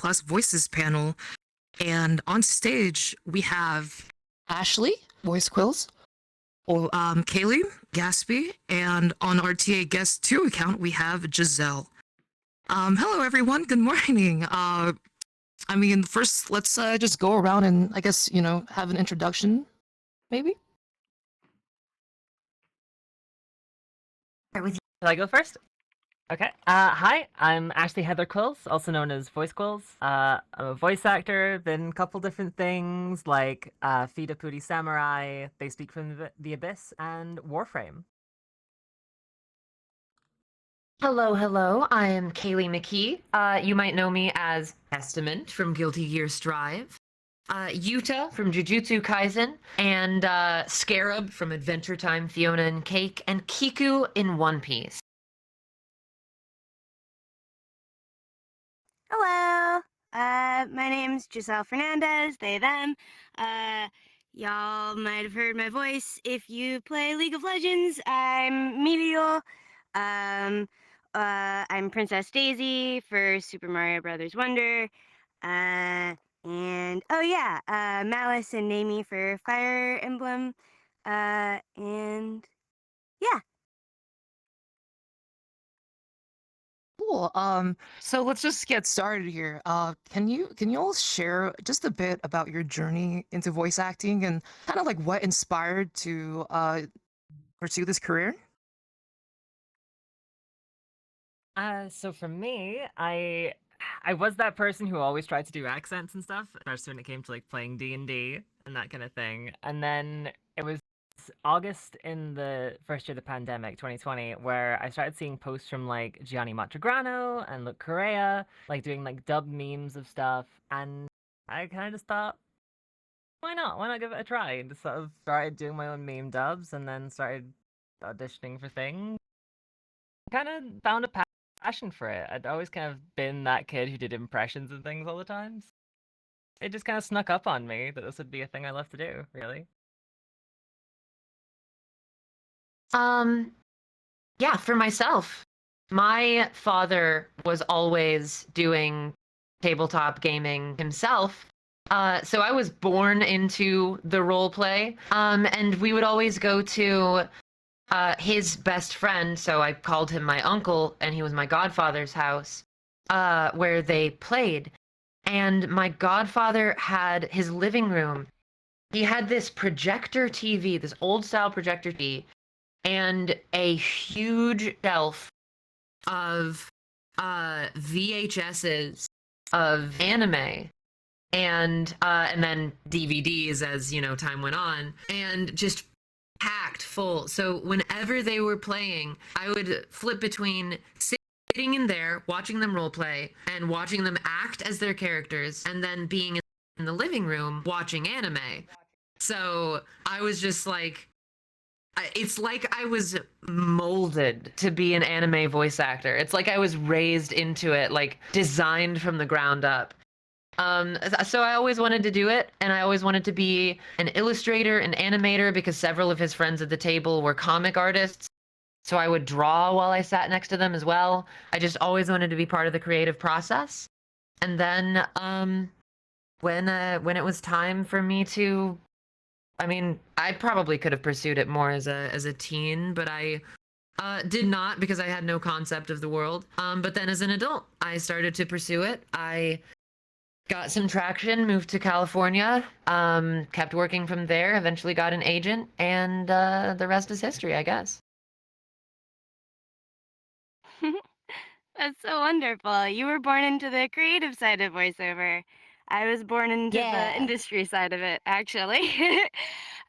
Voices Panel. And on stage, we have Ashley, Voice Quills, Kaylee, Gatsby, and on our TA Guest 2 account, we have Giselle. Hello, everyone. Good morning. First, let's just go around and I guess, have an introduction, maybe? Shall I go first? Okay. Hi, I'm Ashley Heather Quills, also known as Voice Quills. I'm a voice actor, been in a couple different things like Feed a Pooty Samurai, They Speak from the Abyss, and Warframe. Hello, I am Kaylee McKee. You might know me as Testament from Guilty Gear Strive, Yuta from Jujutsu Kaisen, and Scarab from Adventure Time, Fiona and Cake, and Kiku in One Piece. Hello, my name's Giselle Fernandez, they, them. Y'all might have heard my voice if you play League of Legends. I'm Meteor. I'm Princess Daisy for Super Mario Brothers Wonder. And oh yeah, Malice and Namie for Fire Emblem. And yeah. Cool. So let's just get started here. Can you all share just a bit about your journey into voice acting and kind of like what inspired to pursue this career? So for me, I was that person who always tried to do accents and stuff, especially when it came to like playing D&D and that kind of thing. And then it was August in the first year of the pandemic, 2020, where I started seeing posts from like Gianni Montegrano and Luke Correa, like doing like dub memes of stuff, and I kind of just thought, why not? Why not give it a try? And just sort of started doing my own meme dubs, and then started auditioning for things. Kind of found a passion for it. I'd always kind of been that kid who did impressions and things all the time. It just kind of snuck up on me that this would be a thing I love to do, really. Yeah, for myself, my father was always doing tabletop gaming himself. So I was born into the role play, and we would always go to his best friend, so I called him my uncle, and he was my godfather's house, where they played. And my godfather had his living room. He had this projector TV, this old style projector TV, and a huge shelf of VHSs of anime and then DVDs as time went on, and just packed full. So whenever they were playing, I would flip between sitting in there watching them role play and watching them act as their characters, and then being in the living room watching anime. So I was just like, it's like I was molded to be an anime voice actor. It's like I was raised into it, like designed from the ground up. So I always wanted to do it, and I always wanted to be an illustrator, an animator, because several of his friends at the table were comic artists. So I would draw while I sat next to them as well. I just always wanted to be part of the creative process. And then when it was time for me to, I probably could have pursued it more as a teen, but I did not, because I had no concept of the world. But then as an adult, I started to pursue it. I got some traction, moved to California, kept working from there, eventually got an agent, and the rest is history, I guess. That's so wonderful. You were born into the creative side of voiceover. I was born into the industry side of it, actually.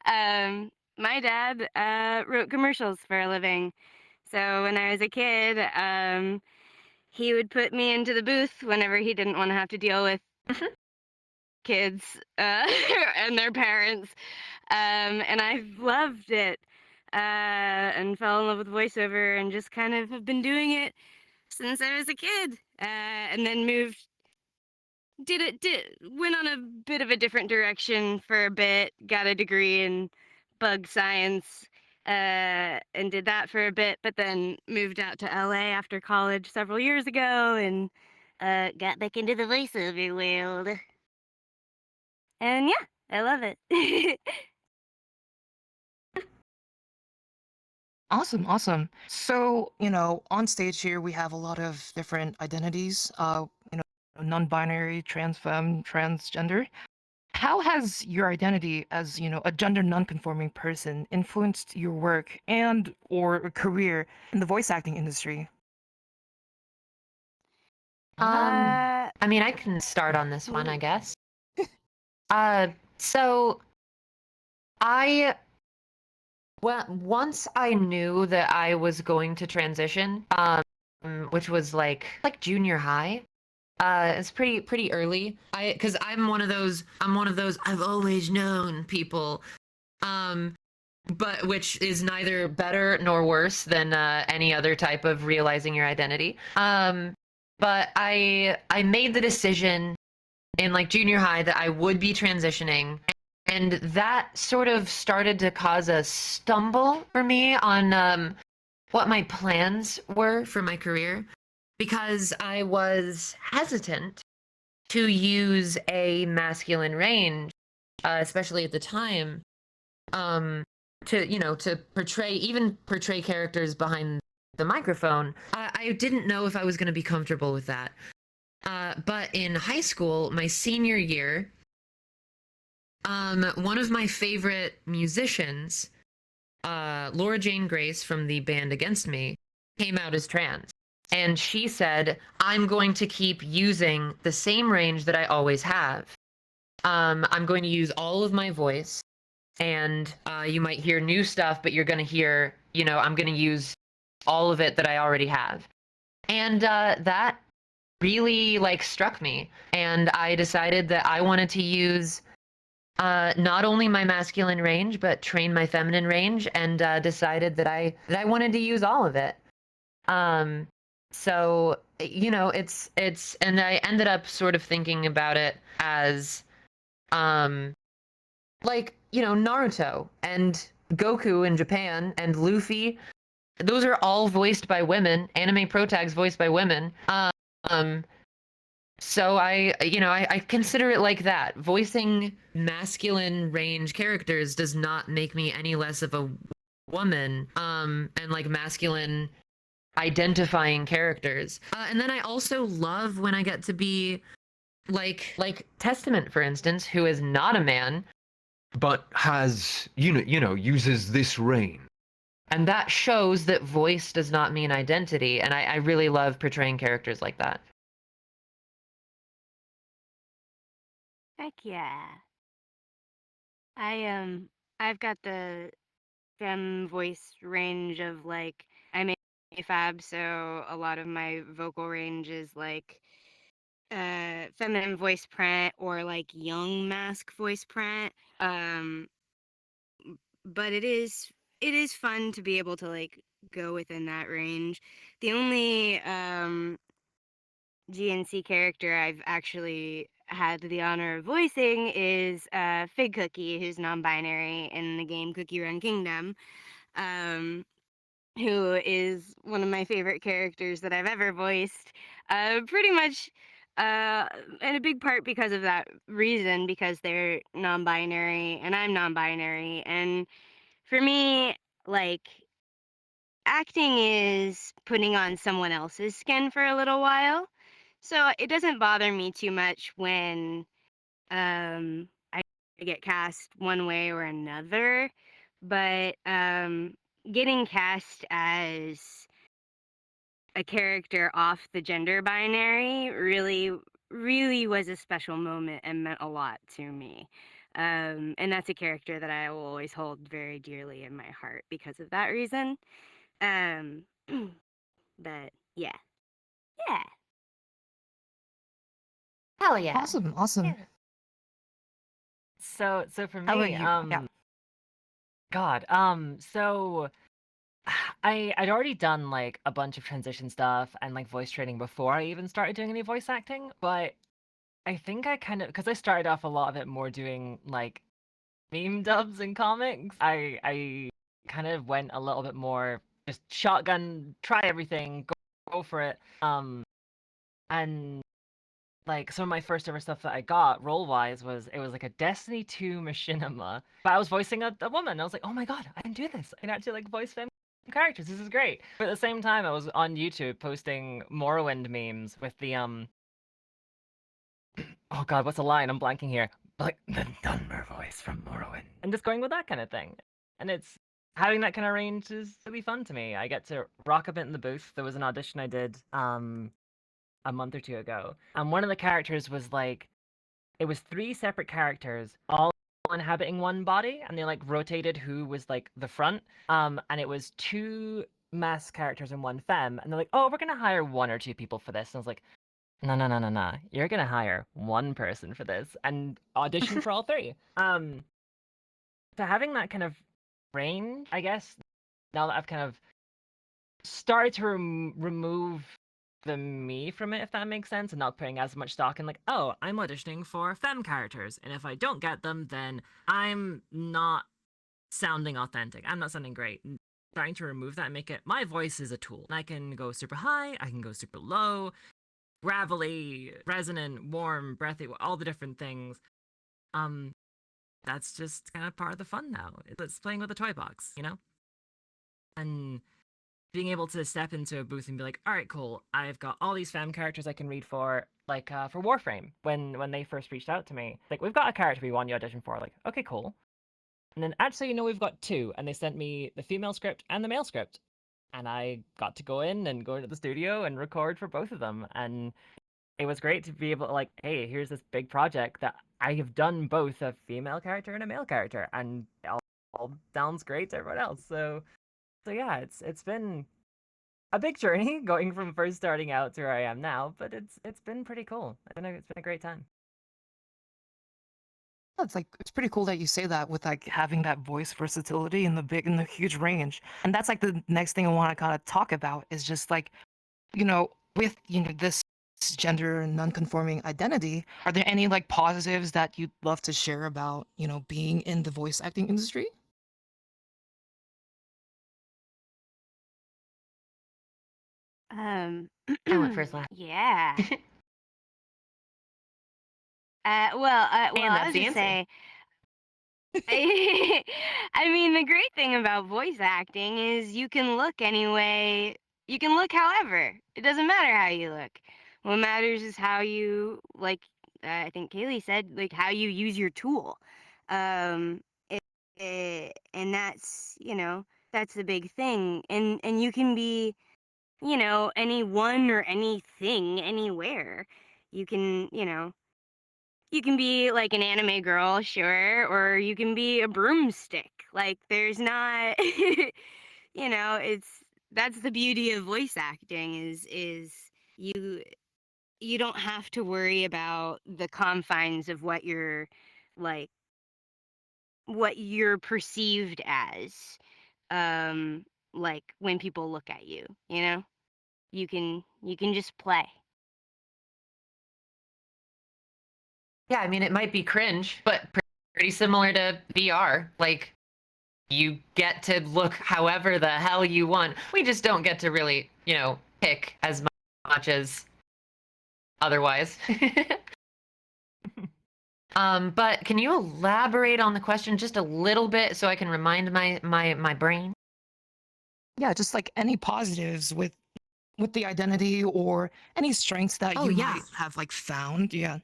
My dad wrote commercials for a living. So when I was a kid, he would put me into the booth whenever he didn't want to have to deal with kids and their parents. And I've loved it and fell in love with voiceover and just kind of have been doing it since I was a kid, and then went on a bit of a different direction for a bit, got a degree in bug science, and did that for a bit, but then moved out to LA after college several years ago, and got back into the voiceover world. And yeah, I love it. Awesome, awesome. So, on stage here we have a lot of different identities, non-binary, trans femme, transgender. How has your identity as, a gender non-conforming person influenced your work and or career in the voice acting industry? I mean, I can start on this one, I guess. So I once I knew that I was going to transition, which was like junior high. It's pretty early. Because I'm one of those I've always known people. But which is neither better nor worse than any other type of realizing your identity. But I made the decision in like junior high that I would be transitioning, and that sort of started to cause a stumble for me on what my plans were for my career, because I was hesitant to use a masculine range, especially at the time, to portray characters behind the microphone. I didn't know if I was going to be comfortable with that. But in high school, my senior year, one of my favorite musicians, Laura Jane Grace from the band Against Me, came out as trans. And she said, I'm going to keep using the same range that I always have. I'm going to use all of my voice, and you might hear new stuff, but you're going to hear, I'm going to use all of it that I already have. And that really struck me, and I decided that I wanted to use not only my masculine range but train my feminine range, and decided that I wanted to use all of it. So it's and I ended up sort of thinking about it as Naruto and Goku in Japan and Luffy. Those are all voiced by women, anime protags voiced by women. So I consider it like that. Voicing masculine range characters does not make me any less of a woman, and masculine identifying characters. And then I also love when I get to be like Testament, for instance, who is not a man, but has uses this range. and that shows that voice does not mean identity. And I really love portraying characters like that. Heck yeah. I've got the femme voice range of I'm a fab, so a lot of my vocal range is feminine voice print or young mask voice print. But it is fun to be able to go within that range. The only GNC character I've actually had the honor of voicing is Fig Cookie, who's non-binary in the game Cookie Run Kingdom, who is one of my favorite characters that I've ever voiced. Pretty much, and a big part because of that reason, because they're non-binary and I'm non-binary, and for me, acting is putting on someone else's skin for a little while. So it doesn't bother me too much when I get cast one way or another. But getting cast as a character off the gender binary really, really was a special moment and meant a lot to me. And that's a character that I will always hold very dearly in my heart because of that reason. But yeah. Yeah. Hell yeah. Awesome, awesome. Yeah. So for How about me, you? Yeah. God, so I'd already done a bunch of transition stuff and voice training before I even started doing any voice acting, but I think I kind of, because I started off a lot of it more doing meme dubs and comics. I kind of went a little bit more just shotgun, try everything, go for it. And like some of my first ever stuff that I got role wise was it was like a Destiny 2 machinima, but I was voicing a woman. I was like, oh my god, I can do this. I can actually like voice femme characters. This is great. But at the same time, I was on YouTube posting Morrowind memes with the oh god, what's the line? I'm blanking here. Like the Dunmer voice from Morrowind, and just going with that kind of thing. And it's having that kind of range is really fun to me. I get to rock a bit in the booth. There was an audition I did a month or two ago, and one of the characters was like, it was three separate characters all inhabiting one body, and they like rotated who was like the front. And it was two masked characters and one femme, and they're like, oh, we're gonna hire one or two people for this. And I was like, no, no, no, no, no. You're gonna hire one person for this and audition for all three. So having that kind of range, I guess, now that I've kind of started to remove the me from it, if that makes sense, and not putting as much stock in like, oh, I'm auditioning for femme characters, and if I don't get them, then I'm not sounding authentic. I'm not sounding great. And trying to remove that and make it my voice is a tool. I can go super high, I can go super low, gravelly, resonant, warm, breathy, all the different things. That's just kind of part of the fun now. It's playing with a toy box, you know? And being able to step into a booth and be like, all right, cool, I've got all these femme characters I can read for, like, for Warframe, when they first reached out to me. Like, we've got a character we want you to audition for. Like, okay, cool. And then, actually, you know, we've got two, and they sent me the female script and the male script. And I got to go in and go into the studio and record for both of them. And it was great to be able to, like, hey, here's this big project that I have done both a female character and a male character, and it all sounds great to everyone else. So yeah, it's been a big journey going from first starting out to where I am now, but it's been pretty cool. It's been a great time. It's like it's pretty cool that you say that with like having that voice versatility and the huge range. And that's like the next thing I want to kind of talk about is just like, with this gender non-conforming identity, are there any like positives that you'd love to share about, being in the voice acting industry? Um, I went first last. yeah. Well, And I that's was the just answer. say, I mean, the great thing about voice acting is you can look anyway. You can look however. It doesn't matter how you look. What matters is how you, like, I think Kaylee said, like, how you use your tool. Um, and that's the big thing. And you can be, anyone or anything anywhere. You can, you can be like an anime girl, sure, or you can be a broomstick. Like there's not it's that's the beauty of voice acting is you you don't have to worry about the confines of like what you're perceived as like when people look at you, you can just play. Yeah, I mean, it might be cringe, but pretty similar to VR. Like, you get to look however the hell you want. We just don't get to really, pick as much as otherwise. But can you elaborate on the question just a little bit so I can remind my brain? Yeah, just like any positives with the identity or any strengths that Oh, you yeah. might have like found. Yeah.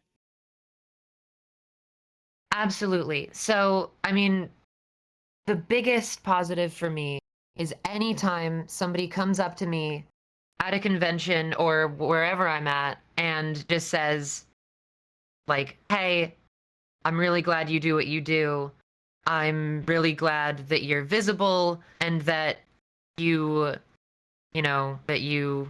Absolutely. So, I mean, the biggest positive for me is anytime somebody comes up to me at a convention or wherever I'm at and just says, like, hey, I'm really glad you do what you do. I'm really glad that you're visible and that that you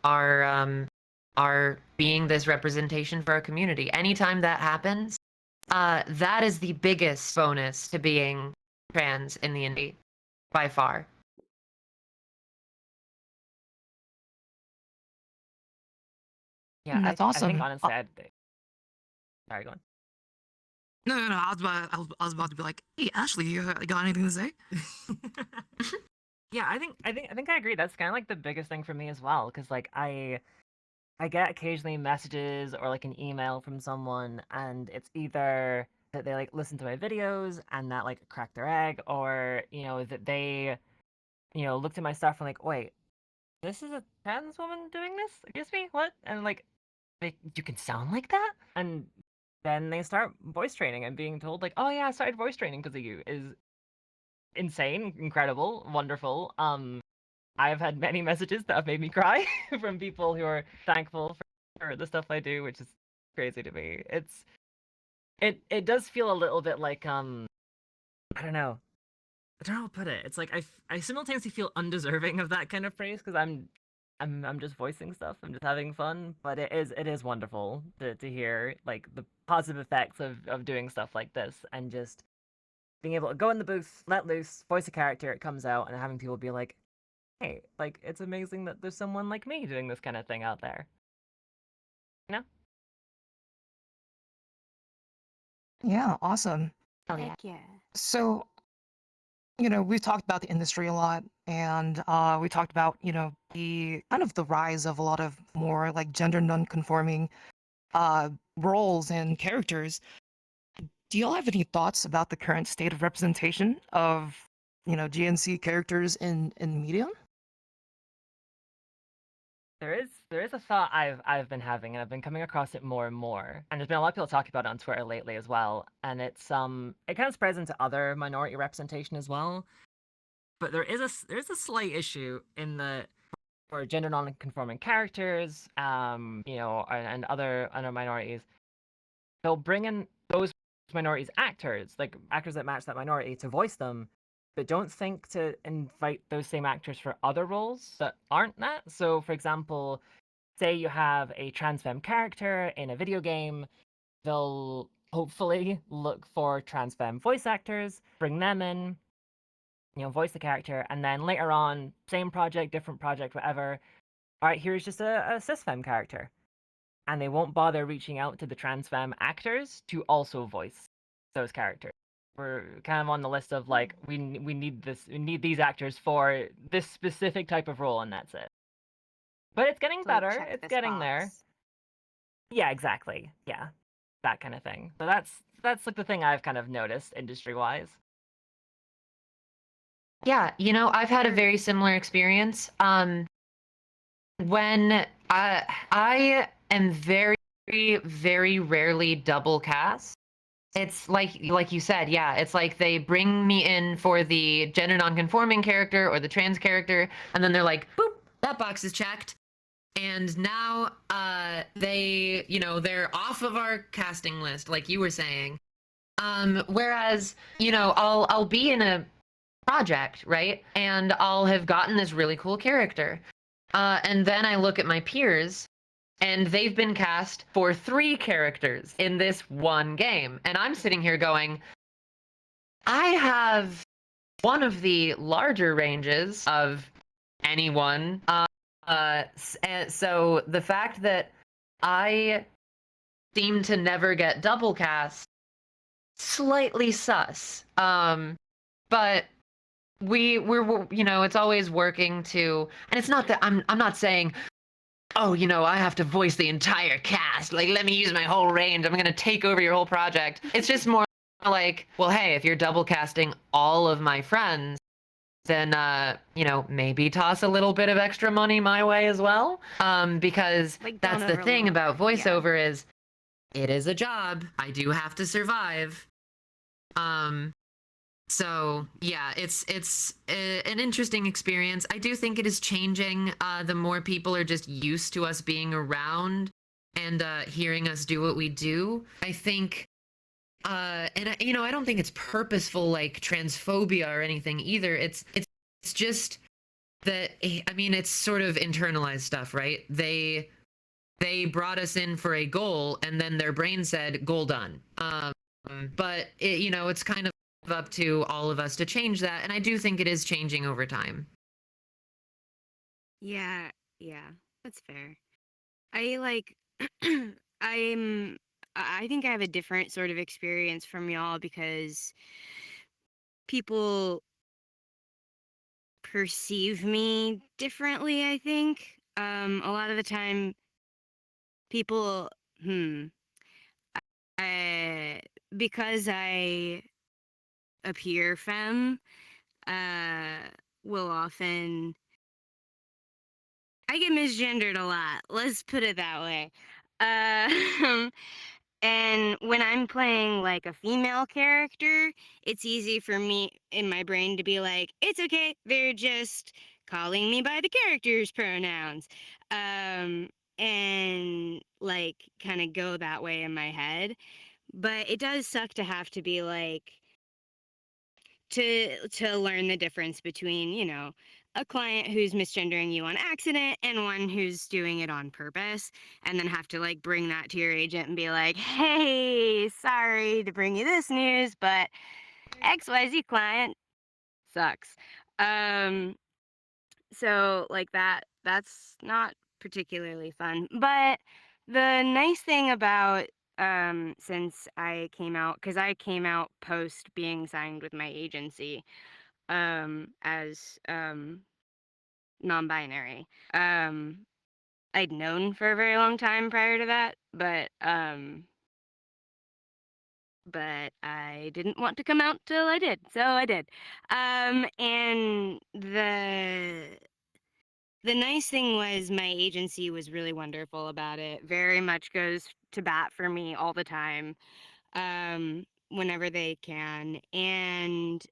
are being this representation for our community. Anytime that happens, that is the biggest bonus to being trans in the indie by far. Yeah, That's I think awesome. honestly, sorry, go on. No, no, no. I was about to be like, hey, Ashley, you got anything to say? Yeah, I think I agree. That's kind of like the biggest thing for me as well, because like I get occasionally messages or like an email from someone, and it's either that they like listen to my videos and that like cracked their egg, or that they looked at my stuff and like, wait, this is a trans woman doing this? Excuse me, what? And like, you can sound like that? And then they start voice training and being told like, oh yeah, I started voice training because of you is insane, incredible, wonderful. I've had many messages that have made me cry from people who are thankful for the stuff I do, which is crazy to me. It does feel a little bit like I don't know. I don't know how to put it. It's like I simultaneously feel undeserving of that kind of praise because I'm just voicing stuff. I'm just having fun, but it is wonderful to hear like the positive effects of doing stuff like this and just being able to go in the booth, let loose, voice a character, it comes out, and having people be like, hey, like it's amazing that there's someone like me doing this kind of thing out there. You know? Yeah, awesome. Oh yeah. Heck yeah. So, we've talked about the industry a lot, and we talked about, the kind of the rise of a lot of more like gender non-conforming roles and characters. Do y'all have any thoughts about the current state of representation of, GNC characters in media? There is a thought I've been having, and I've been coming across it more and more. And there's been a lot of people talking about it on Twitter lately as well. And it kind of spreads into other minority representation as well. But there's a slight issue in the for gender non-conforming characters, and other minorities. They'll bring in those minorities actors, like actors that match that minority, to voice them, but don't think to invite those same actors for other roles that aren't that. So, for example, say you have a trans femme character in a video game, they'll hopefully look for trans femme voice actors, bring them in, voice the character, and then later on, same project, different project, whatever. All right, here's just a cis femme character, and they won't bother reaching out to the trans femme actors to also voice those characters. We're kind of on the list of like we need these actors for this specific type of role, and that's it. But it's getting To, like, better. check It's this getting there. box. Yeah, exactly. Yeah, that kind of thing. So that's like the thing I've kind of noticed industry wise. Yeah, I've had a very similar experience. When I am very, very rarely double cast. It's like you said, yeah, it's like they bring me in for the gender nonconforming character or the trans character, and then they're like, boop, that box is checked. And now they're off of our casting list, like you were saying. Whereas, I'll be in a project, right? And I'll have gotten this really cool character. And then I look at my peers and they've been cast for 3 characters in this one game. And I'm sitting here going, I have one of the larger ranges of anyone. So the fact that I seem to never get double cast, slightly sus. But we're it's always working to, and it's not that I'm not saying, oh, I have to voice the entire cast, like let me use my whole range, I'm going to take over your whole project. It's just more like, well, hey, if you're double casting all of my friends, then maybe toss a little bit of extra money my way as well, because Like, that's don't the thing overload. about Yeah. voiceover is it is a job. I do have to survive. So yeah, it's an interesting experience. I do think it is changing. The more people are just used to us being around and hearing us do what we do. I think, and I don't think it's purposeful like transphobia or anything either. It's just that, I mean, it's sort of internalized stuff, right? They brought us in for a goal, and then their brain said, "Goal done." But it's kind of up to all of us to change that, and I do think it is changing over time. Yeah, yeah, that's fair. I like I think I have a different sort of experience from y'all because people perceive me differently, I think. A lot of the time people, hmm, uh, because I appear femme, uh, will often I get misgendered a lot. Let's put it that way. Uh, and when I'm playing like a female character, it's easy for me in my brain to be like, it's okay. They're just calling me by the character's pronouns. And like kind of go that way in my head. But it does suck to have to be like, to learn the difference between, you know, a client who's misgendering you on accident and one who's doing it on purpose, and then have to like bring that to your agent and be like, hey, sorry to bring you this news, but XYZ client sucks. um so like that's not particularly fun. But the nice thing about, since I came out, because I came out post being signed with my agency, as non-binary. I'd known for a very long time prior to that, but I didn't want to come out till I did, so I did. And the nice thing was my agency was really wonderful about it. Very much goes to bat for me all the time, whenever they can, and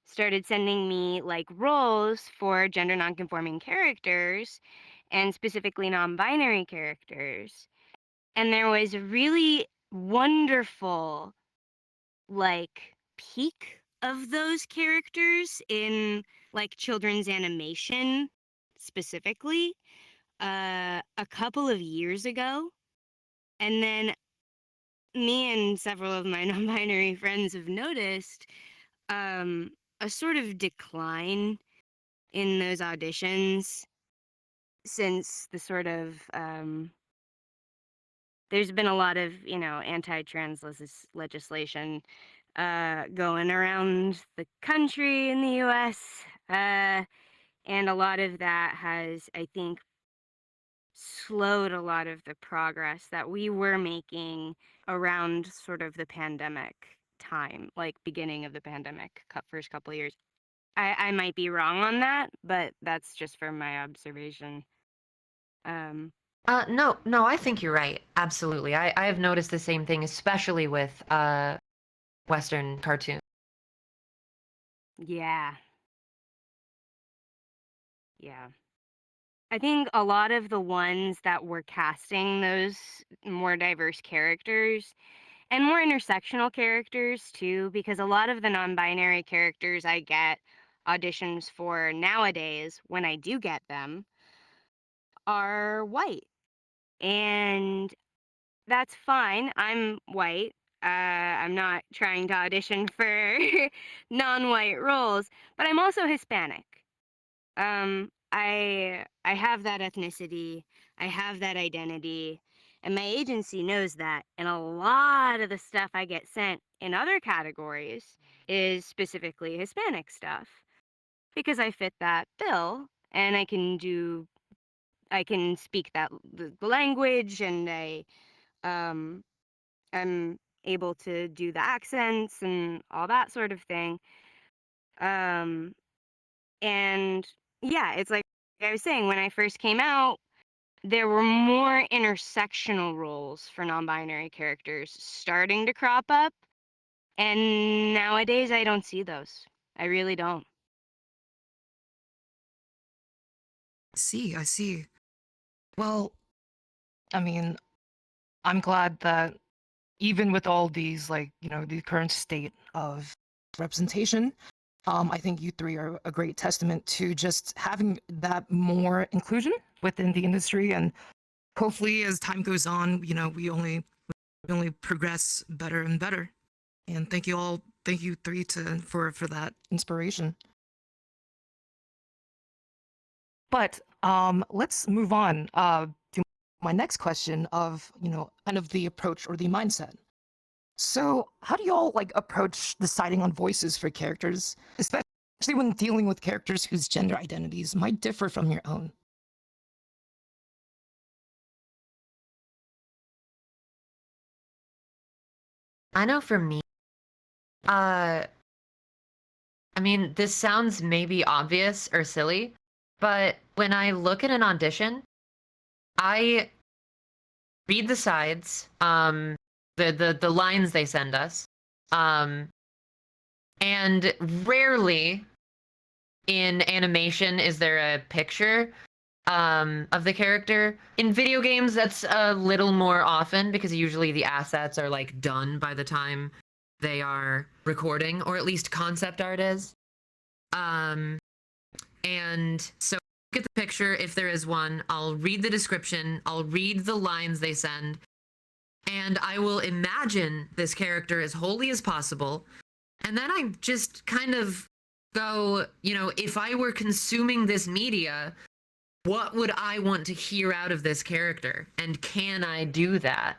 started sending me like roles for gender nonconforming characters and specifically non-binary characters. And there was a really wonderful like peak of those characters in like children's animation specifically, a couple of years ago. And then me and several of my non-binary friends have noticed, a sort of decline in those auditions since the sort of, there's been a lot of, you know, anti-trans legislation going around the country in the US. And a lot of that has, I think, slowed a lot of the progress that we were making around sort of the pandemic time, like beginning of the pandemic, first couple of years. I might be wrong on that, but that's just from my observation. No, I think you're right. Absolutely. I have noticed the same thing, especially with Western cartoons. Yeah. Yeah. I think a lot of the ones that were casting those more diverse characters and more intersectional characters too, because a lot of the non-binary characters I get auditions for nowadays, when I do get them, are white. And that's fine. I'm white. I'm not trying to audition for non-white roles, but I'm also Hispanic. I have that ethnicity, I have that identity, and my agency knows that. And a lot of the stuff I get sent in other categories is specifically Hispanic stuff because I fit that bill and I can speak the language, and um I'm able to do the accents and all that sort of thing. Um And yeah, it's like I was saying, when I first came out, there were more intersectional roles for non-binary characters starting to crop up. And nowadays, I don't see those. I really don't. I see. Well, I mean, I'm glad that even with all these, like, you know, the current state of representation, I think you three are a great testament to just having that more inclusion within the industry. And hopefully, as time goes on, you know, we only progress better and better. And thank you three for that inspiration. But let's move on to my next question of, you know, kind of the approach or the mindset. So how do y'all like approach deciding on voices for characters, especially when dealing with characters whose gender identities might differ from your own? I know for me, I mean, this sounds maybe obvious or silly, but when I look at an audition, I read the sides, the lines they send us, um, and rarely in animation is there a picture of the character. In video games, that's a little more often because usually the assets are like done by the time they are recording, or at least concept art is. And so look at the picture if there is one. I'll read the description. I'll read the lines they send, and I will imagine this character as wholly as possible. And then I just kind of go, you know, if I were consuming this media, what would I want to hear out of this character? And can I do that?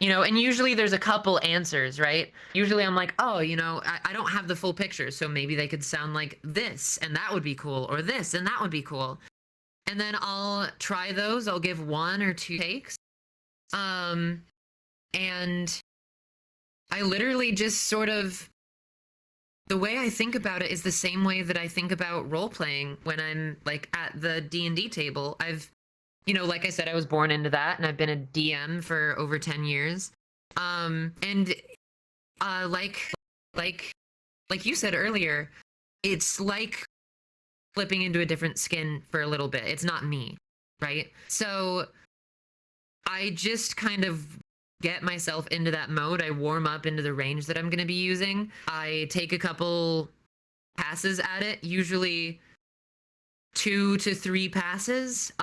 You know, and usually there's a couple answers, right? Usually I'm like, oh, you know, I don't have the full picture, so maybe they could sound like this, and that would be cool, or this, and that would be cool. And then I'll try those. I'll give 1 or 2 takes. And I literally just sort of, the way I think about it is the same way that I think about role playing when I'm like at the D&D table. You know, like I said, I was born into that, and I've been a DM for over 10 years. And like you said earlier, it's like flipping into a different skin for a little bit. It's not me, right? So I just kind of get myself into that mode. I warm up into the range that I'm going to be using. I take a couple passes at it, usually 2 to 3 passes,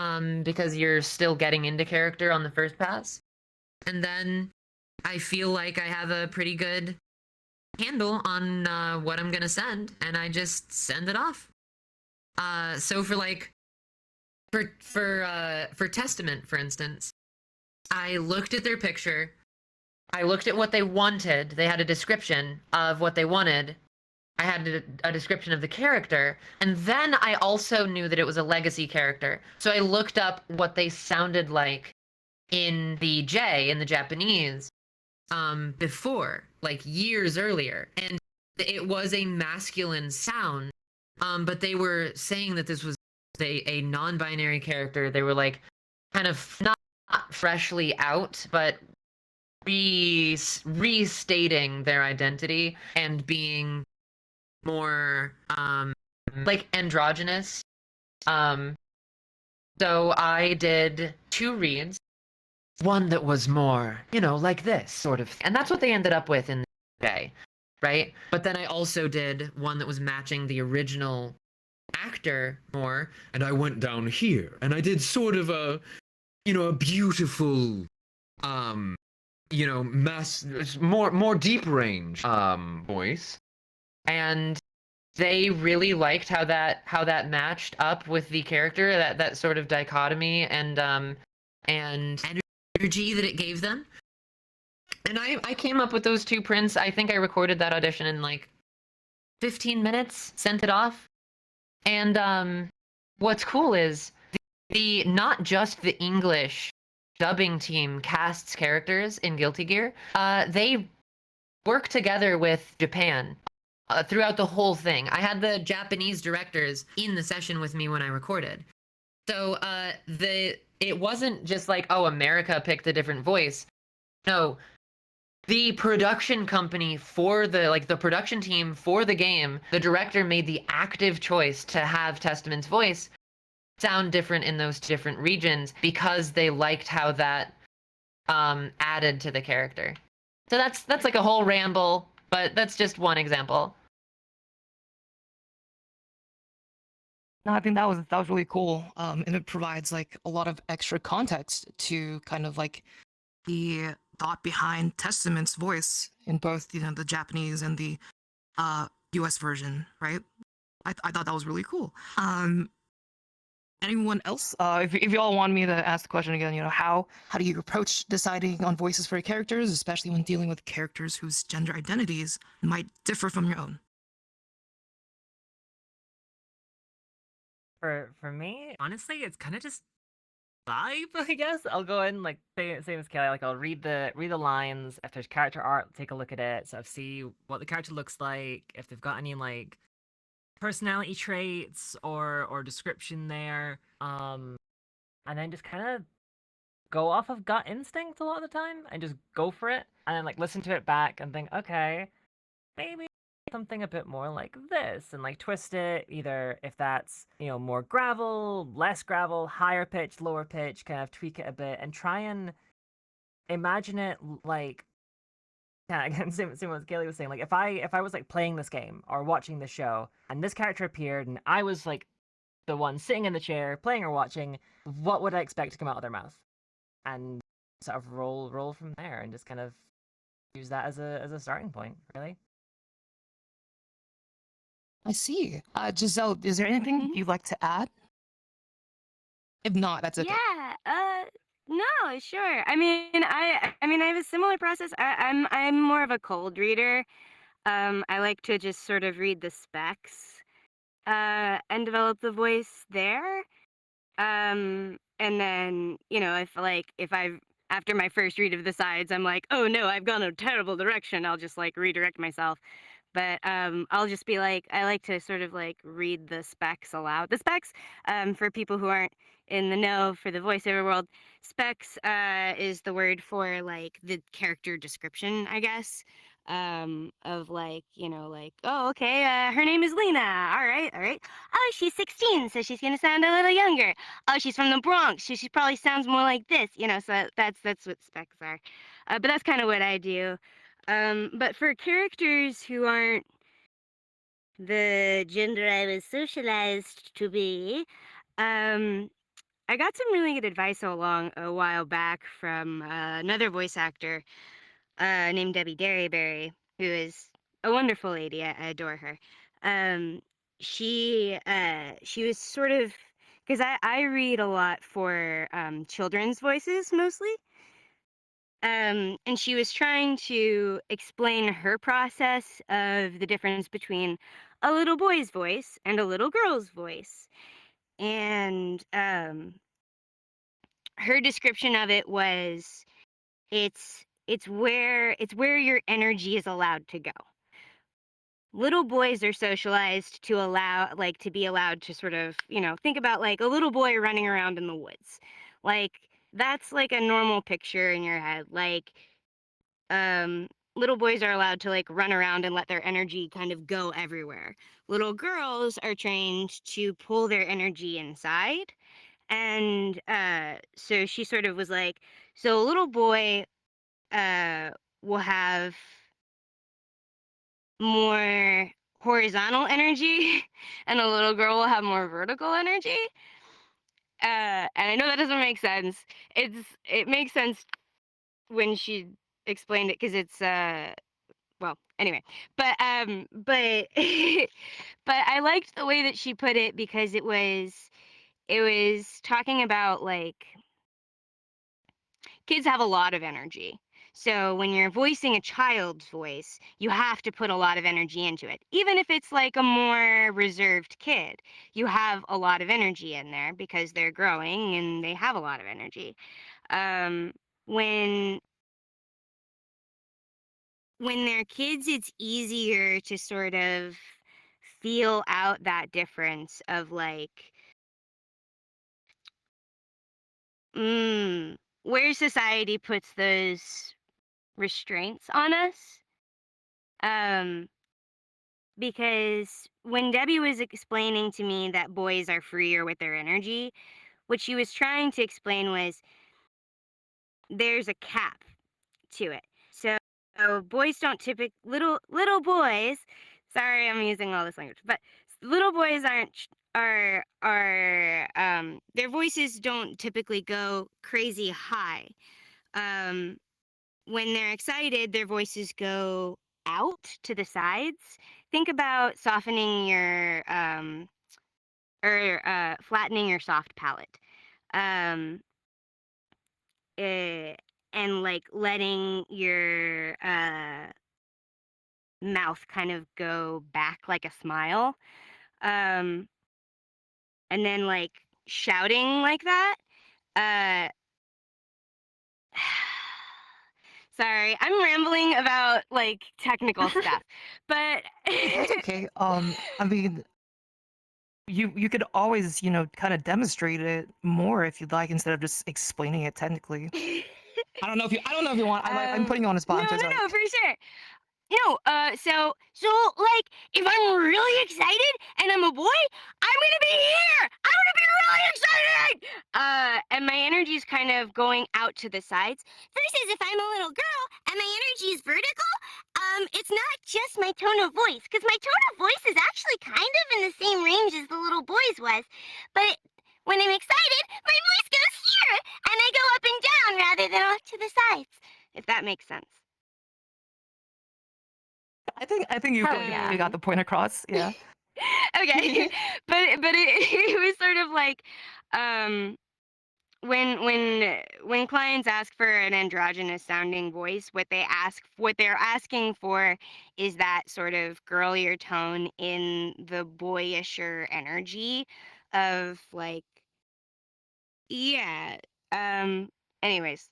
because you're still getting into character on the first pass. And then I feel like I have a pretty good handle on what I'm gonna send, and I just send it off. So for Testament, for instance, I looked at their picture. I looked at what they wanted. They had a description of what they wanted. I had a description of the character, and then I also knew that it was a legacy character. So I looked up what they sounded like in the Japanese, before, like years earlier, and it was a masculine sound. But they were saying that this was a non-binary character. They were like kind of not freshly out, but restating their identity and being more like androgynous. So I did 2 reads, one that was more, you know, like this sort of, and that's what they ended up with in the day, right? But then I also did one that was matching the original actor more, And I went down here, and I did sort of a, you know, a beautiful, you know, more deep range, voice. and they really liked how that matched up with the character, that sort of dichotomy and Energy that it gave them. And I came up with those 2 prints. I think I recorded that audition in like 15 minutes, sent it off. And what's cool is the not just the English dubbing team casts characters in Guilty Gear. They work together with Japan throughout the whole thing. I had the Japanese directors in the session with me when I recorded. So it wasn't just like, oh, America picked a different voice. No, the production company for the production team for the game, the director made the active choice to have Testament's voice sound different in those different regions because they liked how that added to the character. So that's like a whole ramble, but that's just one example. No, I think that was really cool. And it provides like a lot of extra context to kind of like the thought behind Testament's voice in both, you know, the Japanese and the US version, right? I thought that was really cool. Anyone else? If you all want me to ask the question again, you know, how do you approach deciding on voices for your characters, especially when dealing with characters whose gender identities might differ from your own? For me, honestly, it's kind of just vibe, I guess. I'll go in like same as Kelly. Like I'll read the lines. If there's character art, take a look at it. So I see what the character looks like. If they've got any like personality traits or description there. And then just kind of go off of gut instinct a lot of the time and just go for it. And then like listen to it back and think, okay, maybe something a bit more like this, and like twist it either if that's, you know, more gravel, less gravel, higher pitch, lower pitch, kind of tweak it a bit and try and imagine it like, yeah, again, same what Kaylee was saying. Like if I was like playing this game or watching the show and this character appeared and I was like the one sitting in the chair playing or watching, what would I expect to come out of their mouth? And sort of roll from there and just kind of use that as a starting point, really. I see. Giselle, is there anything you'd like to add? If not, that's okay. Yeah. No, sure. I mean, I have a similar process. I'm more of a cold reader. I like to just sort of read the specs, and develop the voice there. And then, you know, if I've after my first read of the sides, I'm like, oh no, I've gone a terrible direction. I'll just like redirect myself. But I'll just be like, I like to sort of like read the specs aloud. The specs, for people who aren't in the know for the voiceover world, specs is the word for like the character description, I guess. Of like, you know, like, oh, okay, her name is Lena. All right, all right. Oh, she's 16, so she's gonna sound a little younger. Oh, she's from the Bronx, so she probably sounds more like this, you know. So that's what specs are. But that's kind of what I do. But for characters who aren't the gender I was socialized to be, um, I got some really good advice a while back from another voice actor named Debbie Derryberry, who is a wonderful lady. I adore her. Um, she was sort of because I read a lot for children's voices mostly. And she was trying to explain her process of the difference between a little boy's voice and a little girl's voice. And her description of it was it's where your energy is allowed to go. Little boys are socialized to be allowed to sort of, you know, think about like a little boy running around in the woods. Like that's like a normal picture in your head. Like little boys are allowed to like run around and let their energy kind of go everywhere. Little girls are trained to pull their energy inside. And so she sort of was like, so a little boy will have more horizontal energy and a little girl will have more vertical energy. And I know that doesn't make sense. It makes sense when she explained it because it's well, anyway. But but I liked the way that she put it because it was talking about like kids have a lot of energy. So when you're voicing a child's voice, you have to put a lot of energy into it. Even if it's like a more reserved kid, you have a lot of energy in there because they're growing and they have a lot of energy. Um, when they're kids, it's easier to sort of feel out that difference of like, where society puts those restraints on us. Because when Debbie was explaining to me that boys are freer with their energy, what she was trying to explain was there's a cap to it. So boys don't typically little boys. Sorry, I'm using all this language, but little boys are their voices don't typically go crazy high. When they're excited, their voices go out to the sides. Think about softening your or flattening your soft palate. Um, and like letting your mouth kind of go back like a smile. And then like shouting like that Uh, sorry, I'm rambling about like technical stuff, but That's okay. I mean, you could always, kind of demonstrate it more if you'd like, instead of just explaining it technically. I don't know if you want. I'm putting you on the spot. no, I'm so no, sorry. no, for sure. No, so like, if I'm really excited and I'm a boy, I'm gonna be here. I'm gonna be really excited. And my energy is kind of going out to the sides. Versus if I'm a little girl and my energy is vertical, it's not just my tone of voice, because my tone of voice is actually kind of in the same range as the little boy's was, but when I'm excited, my voice goes here, and I go up and down rather than off to the sides. If that makes sense. I think you Hell you yeah. got the point across. Yeah. Okay, but it was sort of like, when clients ask for an androgynous sounding voice, what they're asking for is that sort of girlier tone in the boyisher energy of like, yeah. Um. Anyways,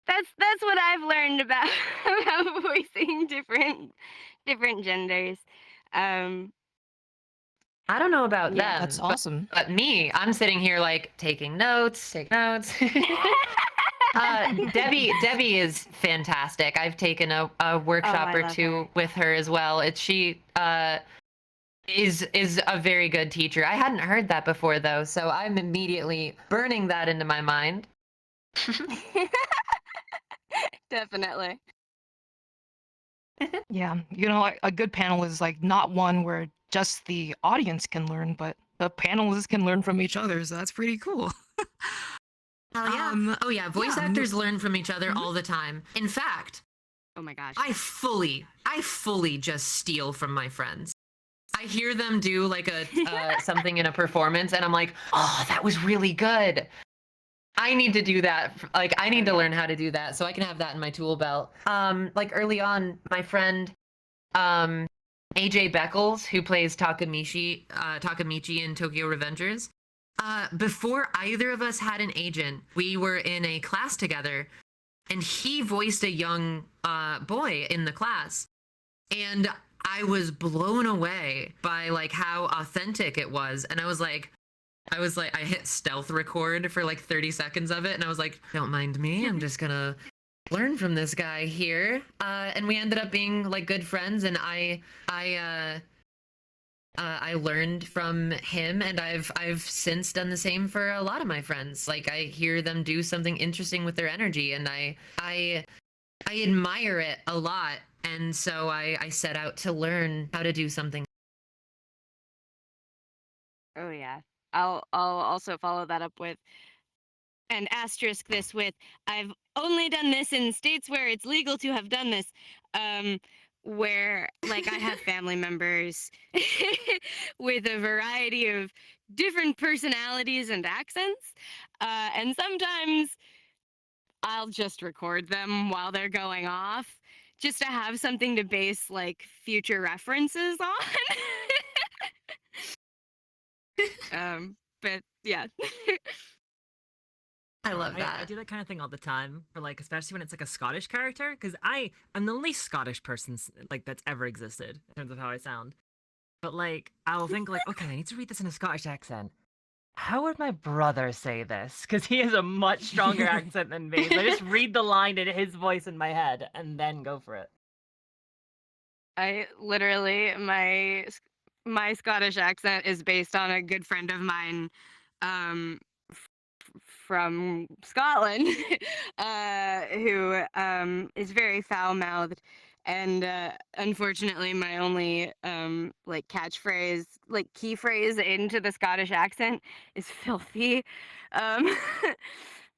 that's what I've learned about about voicing different genders. Um. I don't know about Yeah. them, That's awesome. but me, I'm sitting here like taking notes, take notes. Debbie is fantastic. I've taken a workshop I or love two her. with her as well. She is a very good teacher. I hadn't heard that before though, so I'm immediately burning that into my mind. Definitely. Yeah. A good panel is like not one where just the audience can learn, but the panelists can learn from each other. So that's pretty cool. Hell yeah. Oh yeah, voice yeah, actors learn from each other mhm. all the time. In fact, Oh my gosh. I fully just steal from my friends. I hear them do like a something in a performance, and I'm like, oh, that was really good. I need to do that. Like, I need to learn how to do that so I can have that in my tool belt. Like early on, my friend, AJ Beckles, who plays Takamichi in Tokyo Revengers. Before either of us had an agent, we were in a class together, and he voiced a young boy in the class, and I was blown away by like how authentic it was. And I was like, I hit stealth record for like 30 seconds of it, and I was like, don't mind me, I'm just gonna learn from this guy here. And we ended up being like good friends, and I learned from him, and I've since done the same for a lot of my friends. Like, I hear them do something interesting with their energy, and I admire it a lot, and so I set out to learn how to do something. Oh yeah. I'll also follow that up with and asterisk this with, I've only done this in states where it's legal to have done this. Where like I have family members with a variety of different personalities and accents. And sometimes I'll just record them while they're going off, just to have something to base like future references on. But yeah. I love I that. do that kind of thing all the time, for like, especially when it's like a Scottish character, because I'm the least Scottish person like that's ever existed in terms of how I sound. But like, I'll think like, okay, I need to read this in a Scottish accent. How would my brother say this? Because he has a much stronger accent than me. So I just read the line in his voice in my head and then go for it. I literally my Scottish accent is based on a good friend of mine from Scotland who is very foul-mouthed, and unfortunately my only like catchphrase, like key phrase into the Scottish accent is filthy. um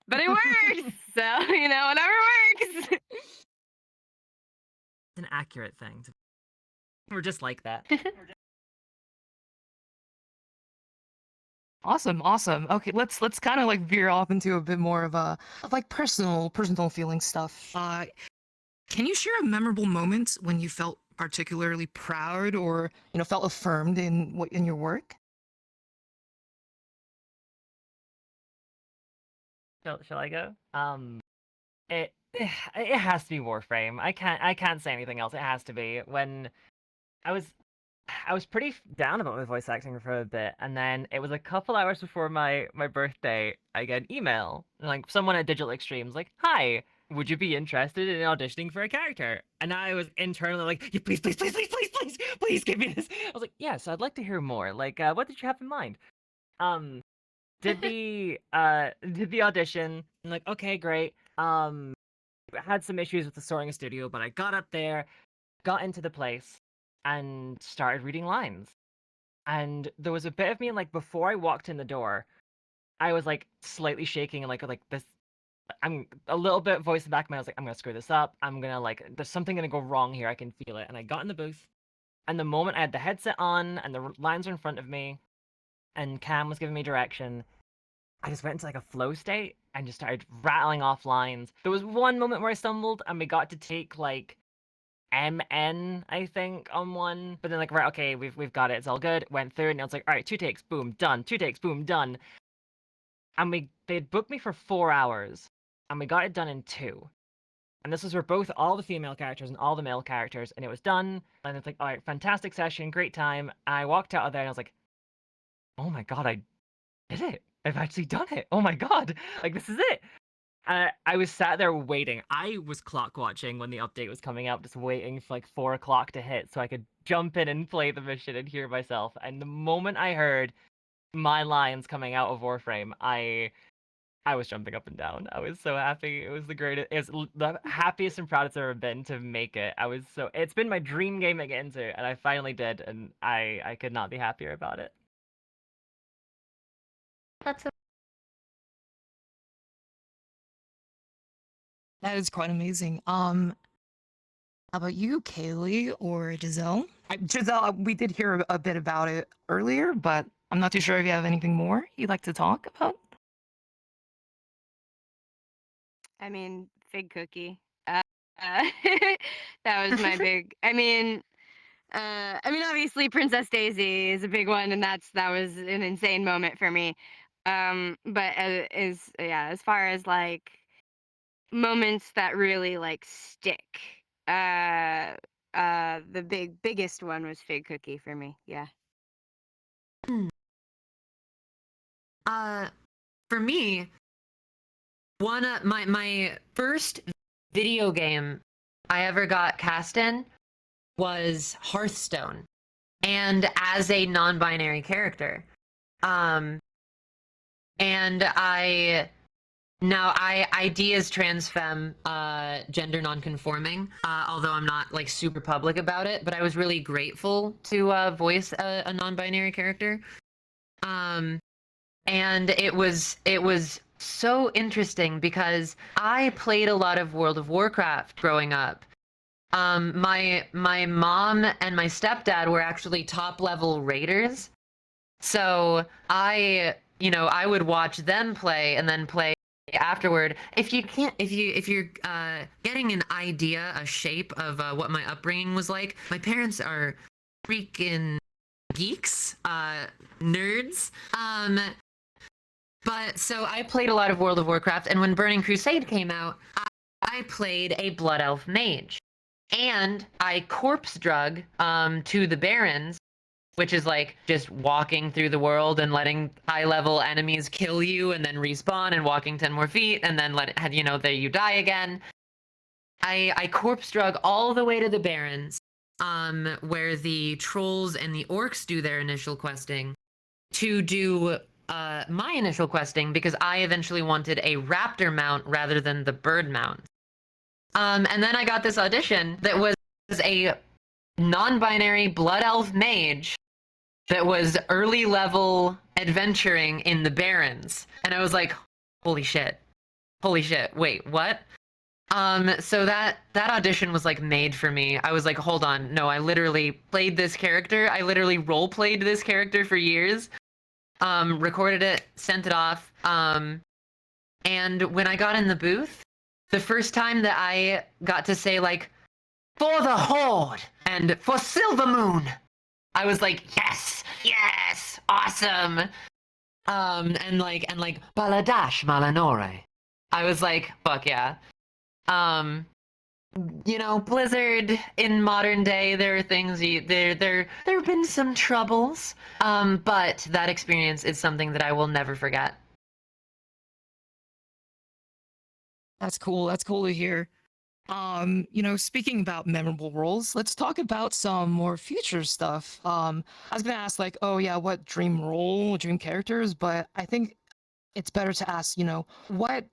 but it works, so whatever works. It's an accurate thing. We're just like that. Awesome, awesome. Okay, let's kind of like veer off into a bit more of like personal feeling stuff. Can you share a memorable moment when you felt particularly proud or felt affirmed in your work? Shall I go? It it has to be Warframe. I can't say anything else. It has to be. When I was I was pretty down about my voice acting for a bit, and then it was a couple hours before my birthday. I get an email, and, like, someone at Digital Extremes, like, "Hi, would you be interested in auditioning for a character?" And I was internally like, "Yeah, please, please, please, please, please, please, please give me this." I was like, "Yes, I'd like to hear more. Like, what did you have in mind?" Um, did the audition. I'm like, okay, great. I had some issues with the sorting studio, but I got up there, got into the place, and started reading lines. And there was a bit of me, like, before I walked in the door, I was like slightly shaking and like this. I'm a little bit voice in the back of my head. I was like, I'm gonna screw this up. I'm gonna, like, there's something gonna go wrong here. I can feel it. And I got in the booth, and the moment I had the headset on and the lines were in front of me, and Cam was giving me direction, I just went into, like, a flow state and just started rattling off lines. There was one moment where I stumbled and we got to take, like, MN, I think, on one. But then, like, right, okay, we've got it. It's all good. Went through, and I was like, all right, 2 takes, boom, done. 2 takes, boom, done. And they'd booked me for 4 hours, and we got it done in 2. And this was for both all the female characters and all the male characters, and it was done. And it's like, all right, fantastic session, great time. And I walked out of there, and I was like, oh my god, I did it. I've actually done it. Oh my god, like, this is it. I was sat there waiting. I was clock watching when the update was coming out, just waiting for, like, 4 o'clock to hit so I could jump in and play the mission and hear myself. And the moment I heard my lines coming out of Warframe, I was jumping up and down. I was so happy. It was the greatest. It was the happiest and proudest I've ever been to make it. It's been my dream game to get into, and I finally did, and I could not be happier about it. That's That is quite amazing. How about you, Kaylee or Giselle? Giselle, we did hear a bit about it earlier, but I'm not too sure if you have anything more you'd like to talk about. I mean, fig cookie. Uh, that was my big. Obviously, Princess Daisy is a big one, and that was an insane moment for me. But as far as, like, moments that really, like, stick, the biggest one was fig cookie for me. Yeah. For me, one of my first video game I ever got cast in was Hearthstone, and as a non-binary character. And I ID as trans femme, gender non-conforming, although I'm not, like, super public about it, but I was really grateful to voice a non-binary character. And it was so interesting because I played a lot of World of Warcraft growing up. My mom and my stepdad were actually top level raiders, so I would watch them play and then play afterward. If you're getting an idea, a shape of what my upbringing was like, my parents are freaking geeks, nerds. But so I played a lot of World of Warcraft, and when Burning Crusade came out, I played a Blood Elf mage. And I corpse drug to the Barrens, which is, like, just walking through the world and letting high-level enemies kill you and then respawn and walking 10 more feet and then there you die again. I corpse drug all the way to the Barrens, where the trolls and the orcs do their initial questing, to do my initial questing, because I eventually wanted a raptor mount rather than the bird mount. And then I got this audition that was a non-binary blood elf mage that was early level adventuring in the Barrens. And I was like, holy shit, wait, what? So that audition was, like, made for me. I was like, hold on, no, I literally played this character. I literally role-played this character for years. Recorded it, sent it off. And when I got in the booth, the first time that I got to say, like, for the Horde and for Silver Moon, I was like, yes, awesome. And like Baladash Malanore, I was like, fuck yeah. You know, Blizzard in modern day, there are things there have been some troubles. But that experience is something that I will never forget. That's cool. That's cool to hear. Speaking about memorable roles, let's talk about some more future stuff. I was gonna ask like, oh yeah, what dream role, dream characters, but I think it's better to ask, what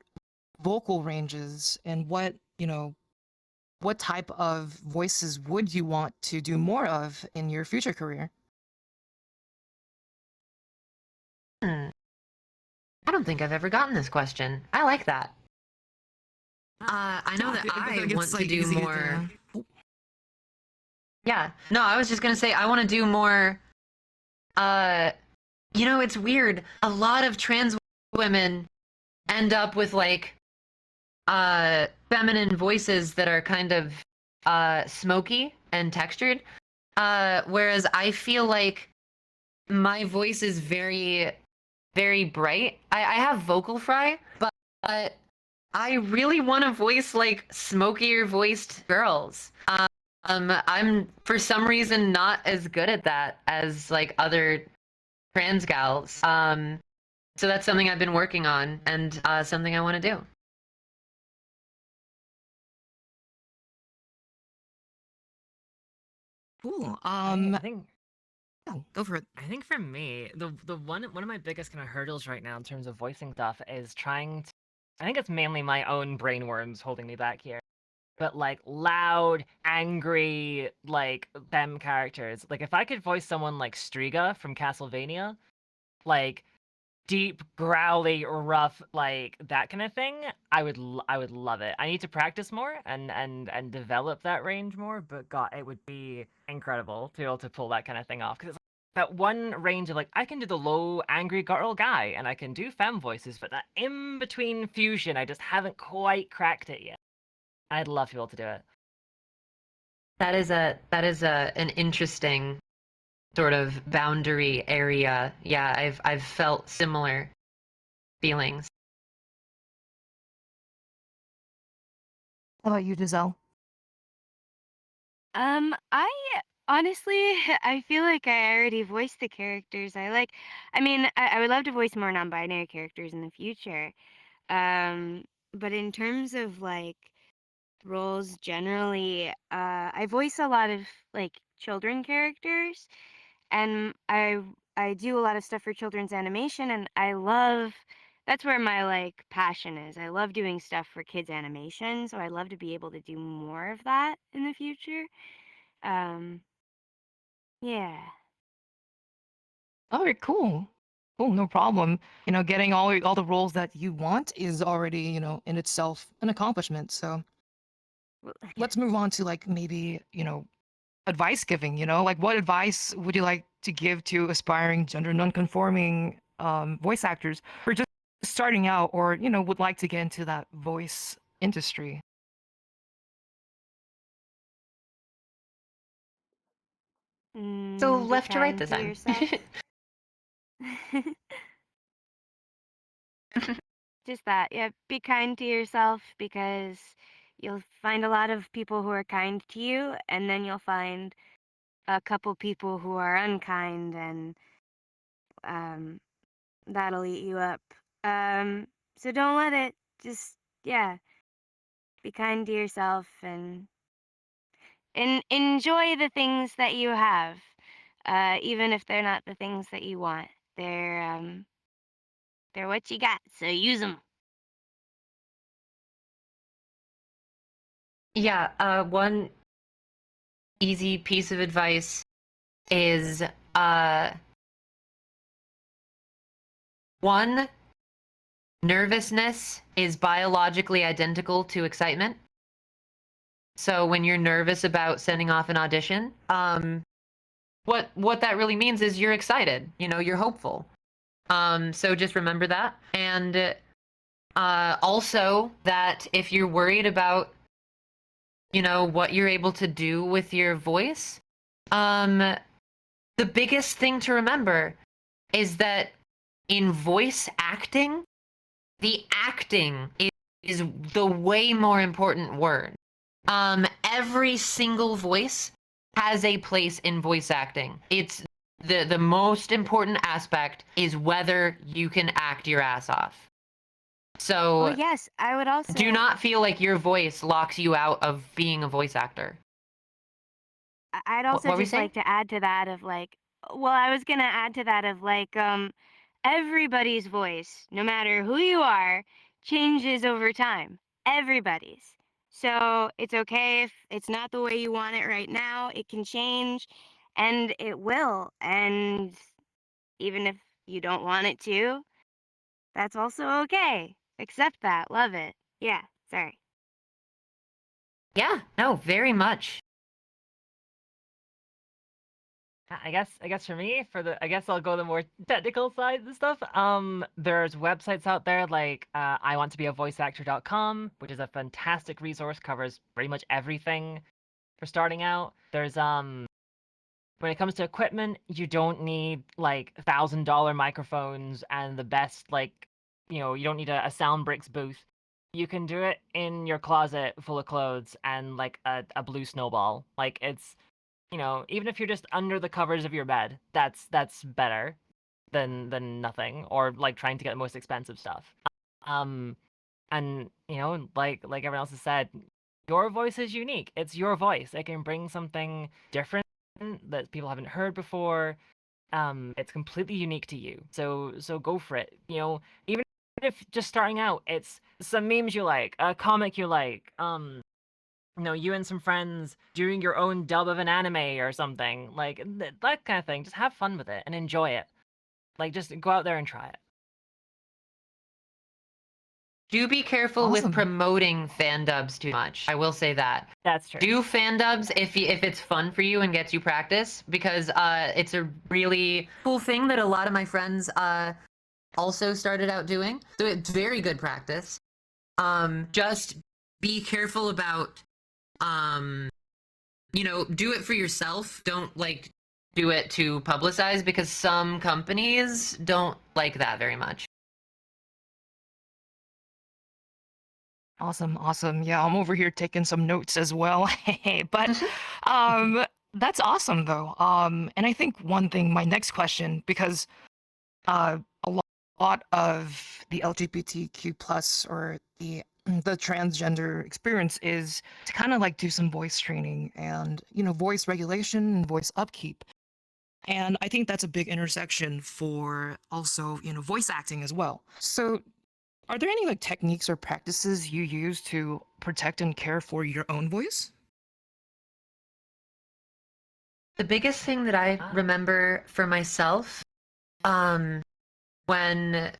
vocal ranges and what type of voices would you want to do more of in your future career? I don't think I've ever gotten this question. I like that. I know that I want to do more. Yeah. No, I was just gonna say I want to do more. It's weird. A lot of trans women end up with like feminine voices that are kind of smoky and textured. Whereas I feel like my voice is very, very bright. I have vocal fry, but I really want to voice like smokier voiced girls. I'm for some reason not as good at that as like other trans gals. So that's something I've been working on and something I want to do. Cool. I think Yeah, go for it. I think for me, the one of my biggest kind of hurdles right now in terms of voicing stuff is trying to. I think it's mainly my own brainworms holding me back here. But like loud, angry, like them characters. Like if I could voice someone like Striga from Castlevania, like deep, growly, rough, like that kind of thing, I would love it. I need to practice more and develop that range more. But God, it would be incredible to be able to pull that kind of thing off because that one range of like I can do the low, angry girl guy and I can do femme voices, but that in between fusion, I just haven't quite cracked it yet. I'd love to be able to do it. That is an interesting sort of boundary area. Yeah, I've felt similar feelings. How about you, Giselle? I honestly, I feel like I already voiced the characters I like. I mean, I would love to voice more non-binary characters in the future. But in terms of like roles generally, I voice a lot of like children characters, and I do a lot of stuff for children's animation, and I love that's where my like passion is. I love doing stuff for kids animation, so I'd love to be able to do more of that in the future. Um, yeah. All right, cool. Cool, no problem. Getting all the roles that you want is already, in itself an accomplishment. So Well, let's move on to like maybe, advice giving, like what advice would you like to give to aspiring gender nonconforming voice actors who are just starting out or, would like to get into that voice industry? So be left to right kind this to time. yourself. Just that, yeah, be kind to yourself because you'll find a lot of people who are kind to you, and then you'll find a couple people who are unkind, and um, that'll eat you up. So don't let it. Just yeah, be kind to yourself and enjoy the things that you have, even if they're not the things that you want. They're what you got, so use them. Yeah, one easy piece of advice is one, nervousness is biologically identical to excitement. So when you're nervous about sending off an audition, what that really means is you're excited, you're hopeful. So just remember that. And also that if you're worried about what you're able to do with your voice, the biggest thing to remember is that in voice acting, the acting is is the way more important word. Every single voice has a place in voice acting. It's the most important aspect is whether you can act your ass off. So Well, yes, I would also do not feel like your voice locks you out of being a voice actor. I'd also what were you just saying? like to add to that of like, well, I was gonna add to that of like, everybody's voice, no matter who you are, changes over time. Everybody's. So it's okay if it's not the way you want it right now. It can change, and it will. And even if you don't want it to, that's also okay. Accept that. Love it. Yeah. Sorry. Yeah, no, very much. I guess for me, I guess I'll go the more technical side of stuff. There's websites out there like iwanttobeavoiceactor.com, which is a fantastic resource, covers pretty much everything for starting out. There's when it comes to equipment, you don't need like $1,000 microphones and the best you don't need a Soundbricks booth. You can do it in your closet full of clothes and like a blue snowball. Like it's even if you're just under the covers of your bed, that's better than nothing, or like trying to get the most expensive stuff. Um, and like everyone else has said, your voice is unique. It's your voice. It can bring something different that people haven't heard before. It's completely unique to you. So go for it. Even if just starting out, it's some memes you like, a comic you like, you and some friends doing your own dub of an anime or something, like that kind of thing. Just have fun with it and enjoy it. Like, just go out there and try it. Do be careful with Awesome. promoting fan dubs too much. I will say that. That's true. Do fan dubs if it's fun for you and gets you practice, because it's a really cool thing that a lot of my friends also started out doing. So it's very good practice. Just be careful about do it for yourself. Don't like do it to publicize, because some companies don't like that very much. Awesome. Yeah, I'm over here taking some notes as well. But um that's awesome though. And I think one thing, my next question, because a lot of the LGBTQ plus or the transgender experience is to kind of like do some voice training and voice regulation and voice upkeep. And I think that's a big intersection for also voice acting as well. So are there any like techniques or practices you use to protect and care for your own voice? The biggest thing that I remember for myself, when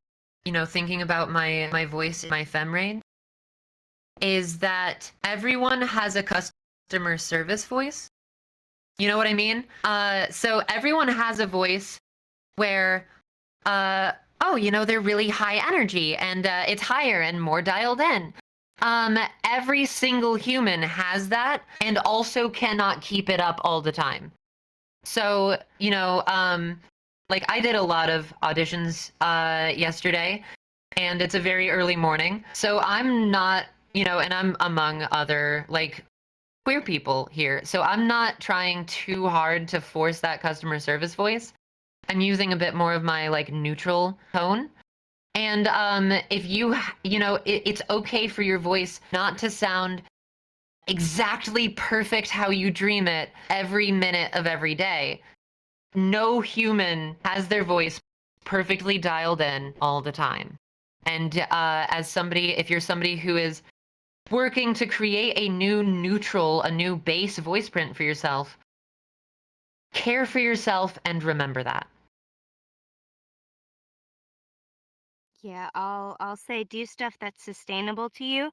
thinking about my voice, my fem range, is that everyone has a customer service voice. You know what I mean? So everyone has a voice where, they're really high energy and it's higher and more dialed in. Every single human has that and also cannot keep it up all the time. So, like I did a lot of auditions yesterday, and it's a very early morning. So I'm not, and I'm among other like queer people here. So I'm not trying too hard to force that customer service voice. I'm using a bit more of my like neutral tone. And if it's okay for your voice not to sound exactly perfect how you dream it every minute of every day. No human has their voice perfectly dialed in all the time. And if you're somebody who is working to create a new base voice print for yourself, care for yourself and remember that. Yeah, I'll say do stuff that's sustainable to you.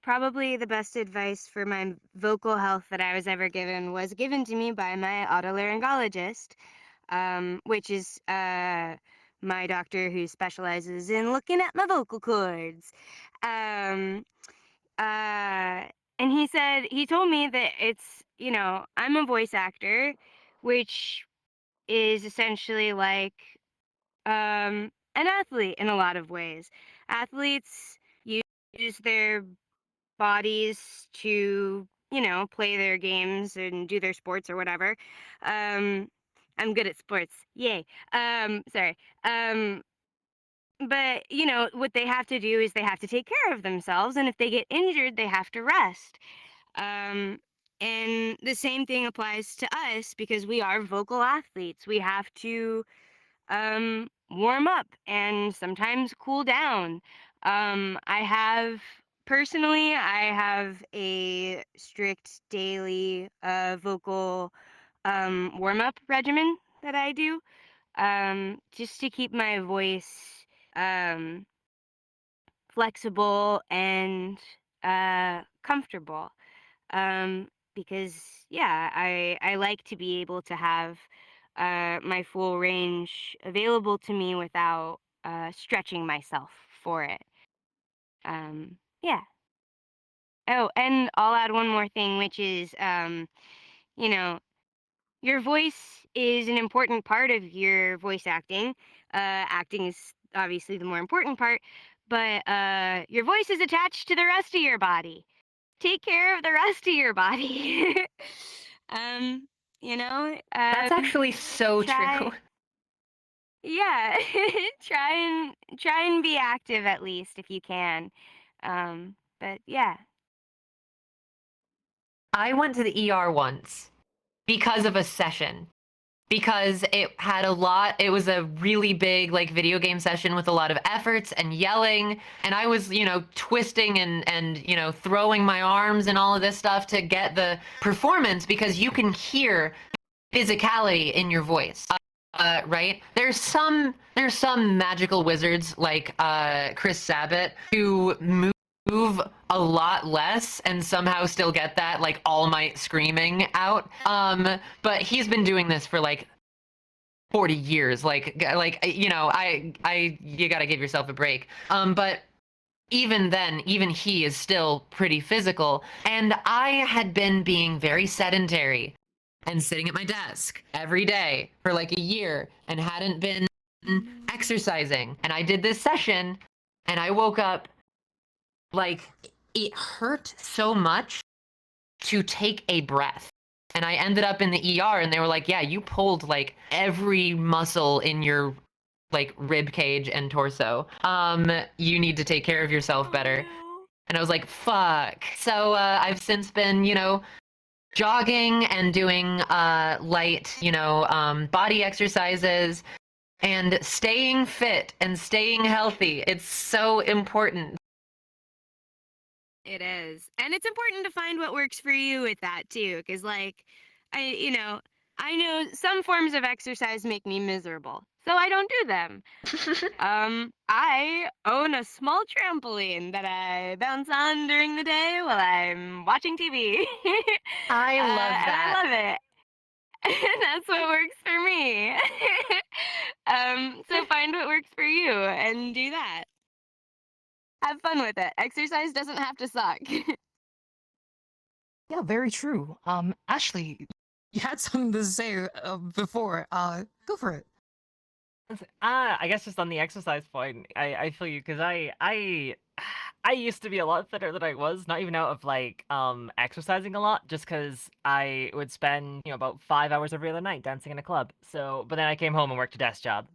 Probably the best advice for my vocal health that I was ever given was given to me by my otolaryngologist, which is my doctor who specializes in looking at my vocal cords. Um, and he told me that I'm a voice actor, which is essentially like an athlete in a lot of ways. Athletes use their bodies to, play their games and do their sports or whatever. I'm good at sports. Yay. Sorry. But, what they have to do is they have to take care of themselves. And if they get injured, they have to rest. And the same thing applies to us because we are vocal athletes. We have to warm up and sometimes cool down. I have a strict daily vocal warm up regimen that I do just to keep my voice um, flexible and comfortable. Because yeah, I like to be able to have my full range available to me without stretching myself for it. Yeah. Oh, and I'll add one more thing, which is, you know, your voice is an important part of your voice acting. Acting is obviously the more important part, but your voice is attached to the rest of your body. Take care of the rest of your body. um, That's actually so true. Yeah, try and be active at least if you can. But yeah. I went to the ER once because of a session. Because it was a really big like video game session with a lot of efforts and yelling, and I was, twisting and throwing my arms and all of this stuff to get the performance, because you can hear physicality in your voice. Right? There's some magical wizards like Chris Sabat who move a lot less and somehow still get that like all might screaming out. But he's been doing this for like 40 years. I you got to give yourself a break. But even then, even he is still pretty physical. And I had been being very sedentary and sitting at my desk every day for like a year and hadn't been exercising. And I did this session and I woke up like it hurt so much to take a breath. And I ended up in the ER and they were like, yeah, you pulled like every muscle in your like rib cage and torso. You need to take care of yourself better. And I was like, fuck. So I've since been, jogging and doing light, body exercises and staying fit and staying healthy. It's so important. It is. And it's important to find what works for you with that too. Cause I know some forms of exercise make me miserable. So I don't do them. I own a small trampoline that I bounce on during the day while I'm watching TV. I love And that. I love it. And that's what works for me. So find what works for you and do that. Have fun with it. Exercise doesn't have to suck. Yeah, very true. Ashley, you had something to say before. Go for it. I guess just on the exercise point, I feel you because I used to be a lot fitter than I was, not even out of like exercising a lot, just because I would spend about 5 hours every other night dancing in a club. So, but then I came home and worked a desk job.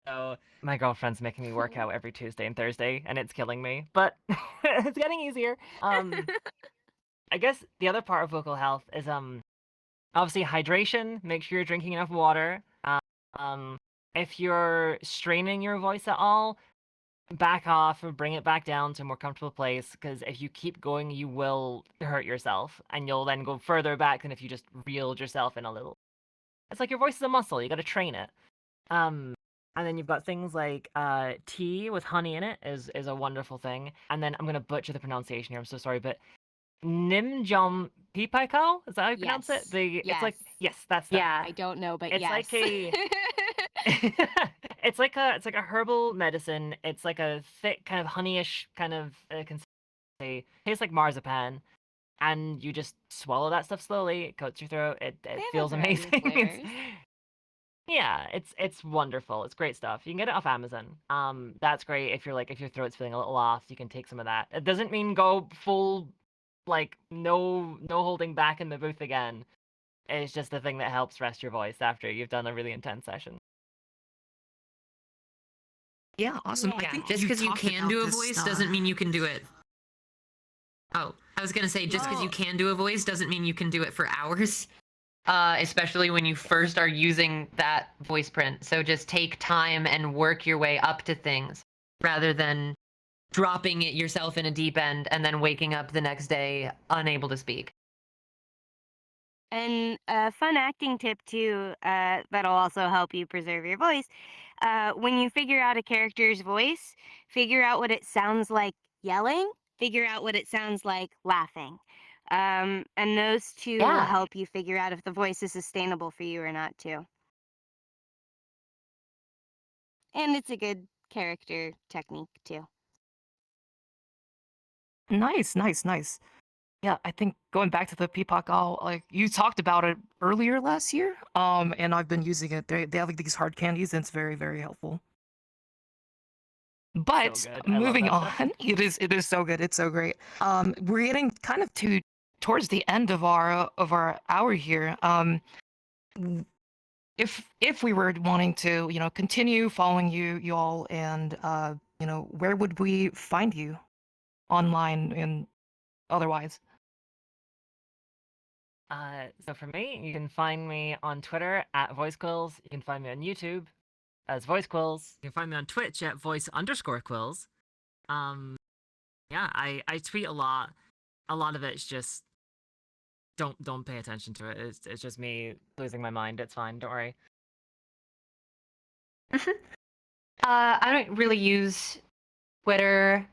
So my girlfriend's making me work out every Tuesday and Thursday, and it's killing me. But it's getting easier. I guess the other part of vocal health is obviously hydration. Make sure you're drinking enough water. If you're straining your voice at all, back off or bring it back down to a more comfortable place, because if you keep going, you will hurt yourself, and you'll then go further back than if you just reeled yourself in a little. It's like your voice is a muscle. You got to train it. And then you've got things like tea with honey in it is a wonderful thing. And then I'm going to butcher the pronunciation here. I'm so sorry, but Nimjom Pipakao? Is that how you pronounce it? Yes. It's like, yes, that's that. Yeah. I don't know, but It's yes. like a it's like a herbal medicine. It's like a thick kind of honeyish kind of consistency. Tastes like marzipan, and you just swallow that stuff slowly. It coats your throat. It They have a feels variety of amazing. flavors. Yeah, it's wonderful. It's great stuff. You can get it off Amazon. That's great if your throat's feeling a little off. You can take some of that. It doesn't mean go full, like no holding back in the booth again. It's just the thing that helps rest your voice after you've done a really intense session. Yeah, awesome. I Yeah. think Just because you talked can about do a this, voice doesn't mean you can do it. Oh, I was gonna say, just because you Oh. can do a voice doesn't mean you can do it for hours. Especially when you first are using that voice print. So just take time and work your way up to things rather than dropping it yourself in a deep end and then waking up the next day unable to speak. And a fun acting tip too, that'll also help you preserve your voice. When you figure out a character's voice, figure out what it sounds like yelling, figure out what it sounds like laughing. And those two will Yeah. help you figure out if the voice is sustainable for you or not too. And it's a good character technique too. Nice, nice, nice. Yeah, I think going back to the Peacock Owl, like you talked about it earlier last year, and I've been using it. They have like these hard candies, and it's very, very helpful. But good. I love moving that stuff. on, it is so good. It's so great. We're getting kind of towards the end of our hour here. W- if we were wanting to, continue following you all, and where would we find you online and otherwise? So for me, you can find me on Twitter at VoiceQuills. You can find me on YouTube as VoiceQuills. You can find me on Twitch at Voice_Quills. Yeah, I tweet a lot. A lot of it's just don't pay attention to it. It's just me losing my mind. It's fine. Don't worry. I don't really use Twitter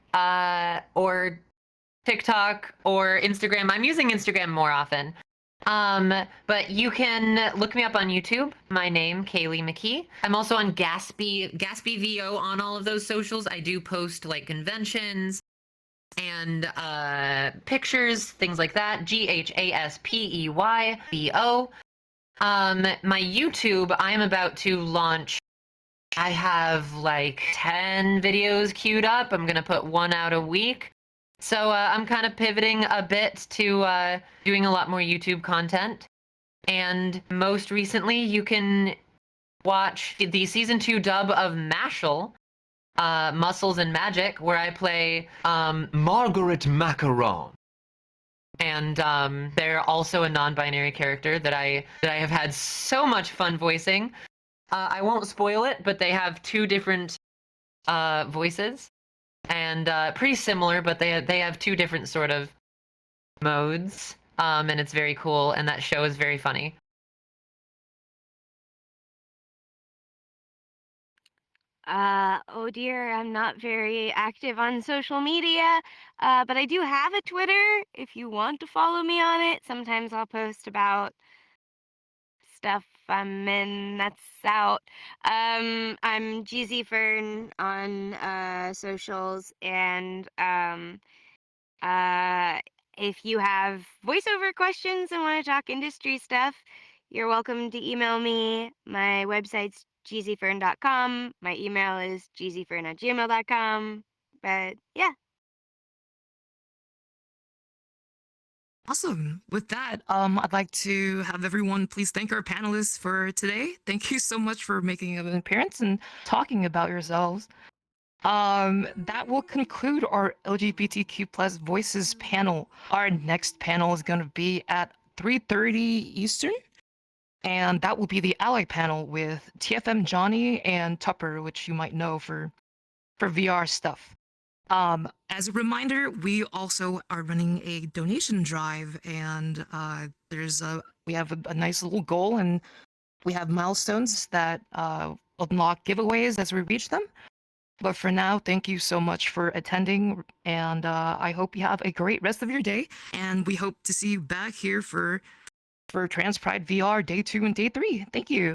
or TikTok or Instagram. I'm using Instagram more often. But you can look me up on YouTube. My name, Kaylee McKee. I'm also on Gatsby VO on all of those socials. I do post like conventions and pictures, things like that. GHASPEYVO. My YouTube, I am about to launch. I have like 10 videos queued up. I'm gonna put one out a week. So I'm kind of pivoting a bit to doing a lot more YouTube content. And most recently, you can watch the season 2 dub of Mashal, Muscles and Magic, where I play Margaret Macaron. and they're also a non-binary character that I have had so much fun voicing. I won't spoil it, but they have 2 different voices. And pretty similar, but they have 2 different sort of modes, and it's very cool. And that show is very funny. Oh dear, I'm not very active on social media, but I do have a Twitter if you want to follow me on it. Sometimes I'll post about stuff I'm in that's out. I'm GZ Fern on socials, and if you have voiceover questions and want to talk industry stuff, you're welcome to email me. My website's gzfern.com. My email is gzfern@gmail.com. But yeah. Awesome. With that, I'd like to have everyone please thank our panelists for today. Thank you so much for making an appearance and talking about yourselves. That will conclude our LGBTQ plus voices panel. Our next panel is going to be at 3:30 Eastern, and that will be the ally panel with TFM Johnny and Tupper, which you might know for VR stuff. As a reminder, we also are running a donation drive, and we have a nice little goal, and we have milestones that unlock giveaways as we reach them. But for now, thank you so much for attending, and I hope you have a great rest of your day. And we hope to see you back here for Trans Pride VR Day 2 and Day 3. Thank you.